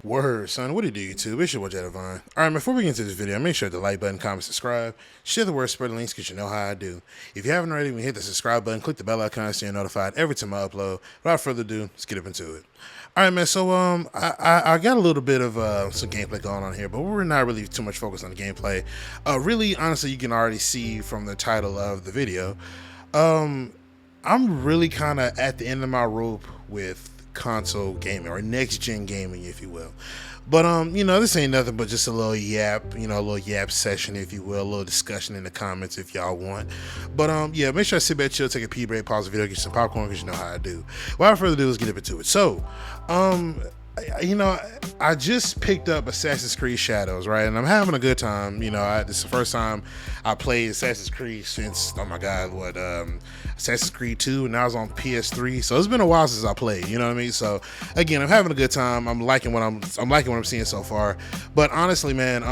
Word, son. What do you do, YouTube? It's your boy Jedivine. Alright, before we get into this video, make sure to like button, comment, subscribe, share the word, spread the links, because you know how I do. If you haven't already, hit the subscribe button, click the bell icon so you're notified every time I upload. Without further ado, let's get up into it. Alright, man, so I got a little bit of some gameplay going on here, but we're not really too much focused on the gameplay. Really, honestly, you can already see from the title of the video. I'm really kind of at the end of my rope with console gaming, or next gen gaming, if you will. But this ain't nothing but just a little yap, a little yap session, if you will, a little discussion in the comments if y'all want. But yeah, make sure I sit back, chill, take a pee break, pause the video, get some popcorn, because you know how I do. Without further ado, let's get up into it. So, I just picked up Assassin's Creed Shadows, right? And I'm having a good time. This is the first time I played Assassin's Creed since, oh my God, Assassin's Creed 2, and I was on PS3. So it's been a while since I played, you know what I mean? So again, I'm having a good time. I'm liking what I'm seeing so far. But honestly, man,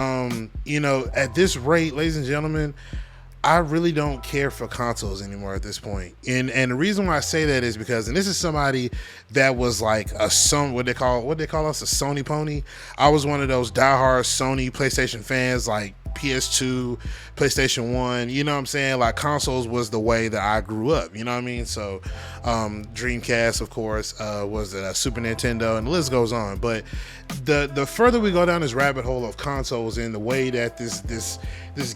at this rate, ladies and gentlemen, I really don't care for consoles anymore at this point. And the reason why I say that is because, and this is somebody that was like what they call us, a Sony pony. I was one of those diehard Sony PlayStation fans, like PS2, PlayStation 1, you know what I'm saying? Like, consoles was the way that I grew up, you know what I mean? So Dreamcast, of course, was a Super Nintendo, and the list goes on. But the further we go down this rabbit hole of consoles and the way that this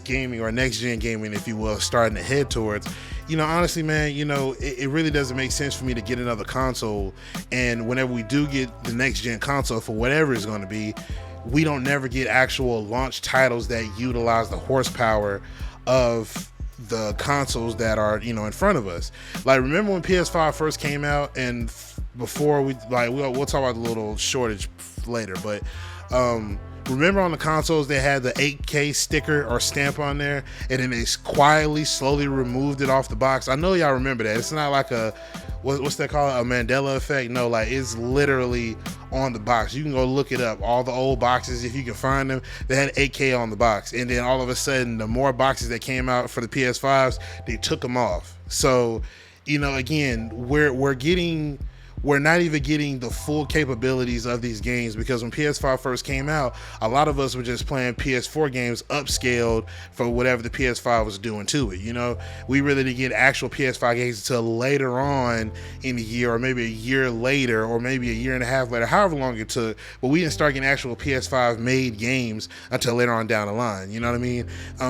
gaming, or next gen gaming, if you will, starting to head towards, honestly, man, it really doesn't make sense for me to get another console. And whenever we do get the next gen console, for whatever it's going to be, we don't never get actual launch titles that utilize the horsepower of the consoles that are, in front of us. Like, remember when PS5 first came out, and before we'll talk about the little shortage later, but remember on the consoles they had the 8K sticker or stamp on there, and then they quietly, slowly removed it off the box. I know y'all remember that. It's not like what's that called, a Mandela effect? No, like, it's literally on the box. You can go look it up. All the old boxes, if you can find them, they had 8K on the box. And then all of a sudden, the more boxes that came out for the PS5s, they took them off. So, again, we're not even getting the full capabilities of these games, because when PS5 first came out, a lot of us were just playing PS4 games upscaled for whatever the PS5 was doing to it. We really didn't get actual PS5 games until later on in the year, or maybe a year later, or maybe a year and a half later, however long it took. But we didn't start getting actual PS5 made games until later on down the line. You know what I mean?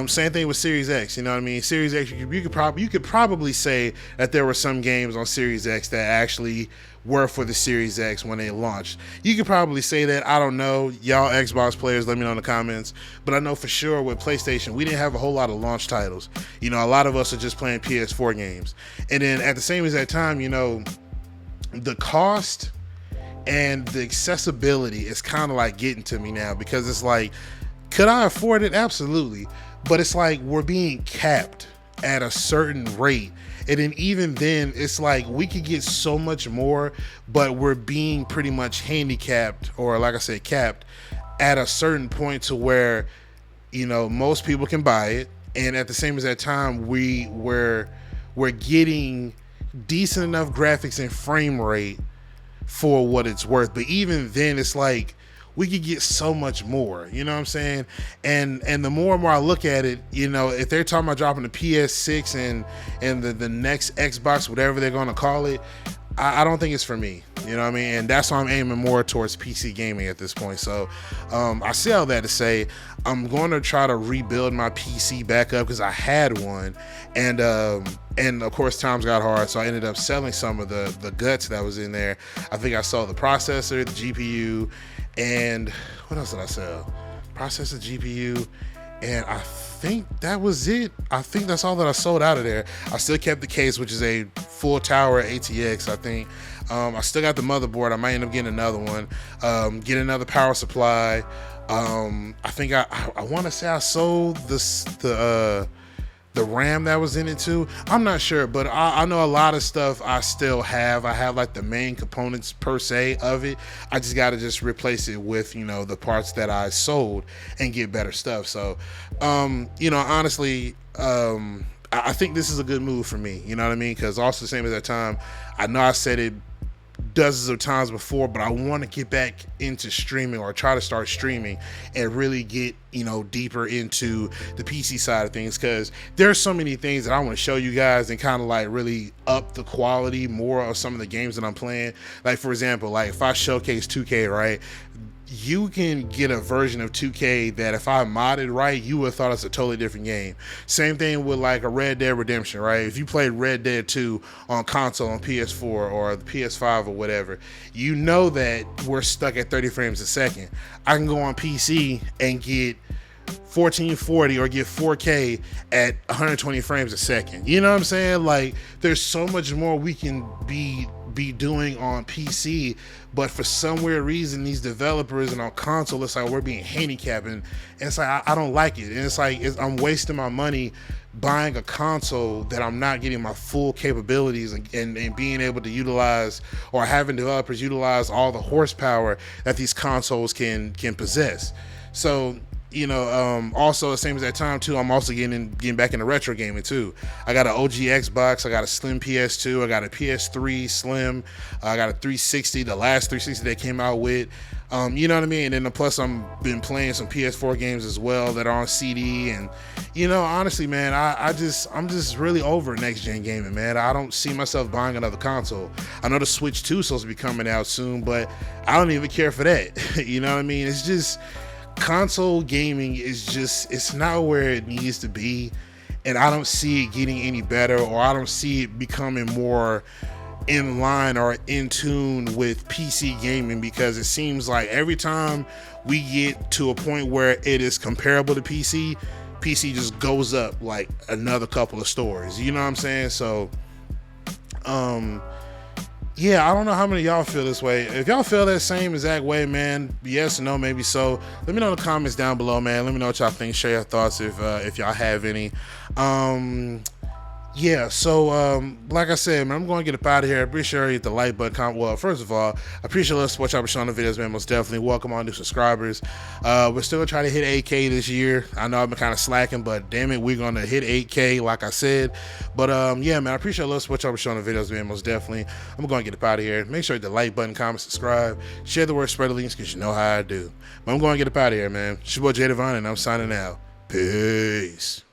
Same thing with Series X. You know what I mean? Series X, you could probably say that there were some games on Series X that actually were for the Series X when they launched. You could probably say that. I don't know. Y'all Xbox players, let me know in the comments. But I know for sure with PlayStation, we didn't have a whole lot of launch titles. A lot of us are just playing PS4 games. And then at the same exact time, the cost and the accessibility is kind of like getting to me now, because it's like, could I afford it? Absolutely. But it's like we're being capped at a certain rate. And then even then, it's like we could get so much more, but we're being pretty much handicapped, or like I said, capped at a certain point to where, most people can buy it. And at the same exact time, we're getting decent enough graphics and frame rate for what it's worth. But even then, it's like, we could get so much more, you know what I'm saying? And the more and more I look at it, if they're talking about dropping the PS6 and the next Xbox, whatever they're going to call it, I don't think it's for me, you know what I mean? And that's why I'm aiming more towards PC gaming at this point. So I say all that to say, I'm going to try to rebuild my PC back up, because I had one, and of course times got hard, so I ended up selling some of the guts that was in there. I think I sold the processor, the GPU, and what else did I sell? Processor, GPU, and I think that was it. I think that's all that I sold out of there. I still kept the case, which is a full tower ATX, I think. I still got the motherboard. I might end up getting another one. Get another power supply. I think I want to say I sold the RAM that was in it too. I'm not sure, but I know a lot of stuff I still have. I have like the main components per se of it. I just got to replace it with, the parts that I sold and get better stuff. So, honestly, I think this is a good move for me. You know what I mean? Because also, the same as that time, I know I said it dozens of times before, but I want to get back into streaming, or try to start streaming and really get, deeper into the PC side of things, because there's so many things that I want to show you guys and kind of like really up the quality more of some of the games that I'm playing. Like, for example, like if I showcase 2K, right, you can get a version of 2K that if I modded right, you would have thought it's a totally different game. Same thing with like a Red Dead Redemption, right? If you played Red Dead 2 on console, on PS4 or the PS5 or whatever, you know that we're stuck at 30 frames a second. I can go on PC and get 1440 or get 4K at 120 frames a second. You know what I'm saying? Like, there's so much more we can be doing on PC, but for some weird reason, these developers and on console, it's like we're being handicapped, and it's like I don't like it, and it's like I'm wasting my money buying a console that I'm not getting my full capabilities and being able to utilize, or having developers utilize all the horsepower that these consoles can possess. So, also the same as that time too, I'm also getting back into retro gaming too. I got an OG Xbox, I got a slim PS2, I got a PS3 slim, I got a 360, the last 360 they came out with. You know what I mean? And then plus I'm been playing some PS4 games as well that are on CD, and honestly, man, I'm just really over next gen gaming, man. I don't see myself buying another console. I know the Switch 2 is supposed to be coming out soon, but I don't even care for that. You know what I mean? It's just, console gaming is just, it's not where it needs to be, and I don't see it getting any better, or I don't see it becoming more in line or in tune with PC gaming, because it seems like every time we get to a point where it is comparable to PC just goes up like another couple of stories. You know what I'm saying? So yeah, I don't know how many of y'all feel this way. If y'all feel that same exact way, man, yes or no, maybe so, let me know in the comments down below, man. Let me know what y'all think. Share your thoughts if y'all have any. Yeah, so like I said, man, I'm going to get up out of here. I appreciate you hit the like button. Well, first of all, I appreciate us what y'all been showing the videos, man. Most definitely. Welcome on new subscribers. We're still trying to hit 8K this year. I know I've been kind of slacking, but damn it, we're going to hit 8K like I said. But yeah, man, I appreciate us what y'all been showing the videos, man. Most definitely. I'm going to get up out of here. Make sure you hit the like button, comment, subscribe, share the word, spread the links, because you know how I do. But I'm going to get up out of here, man. It's your boy Jay Devon, and I'm signing out. Peace.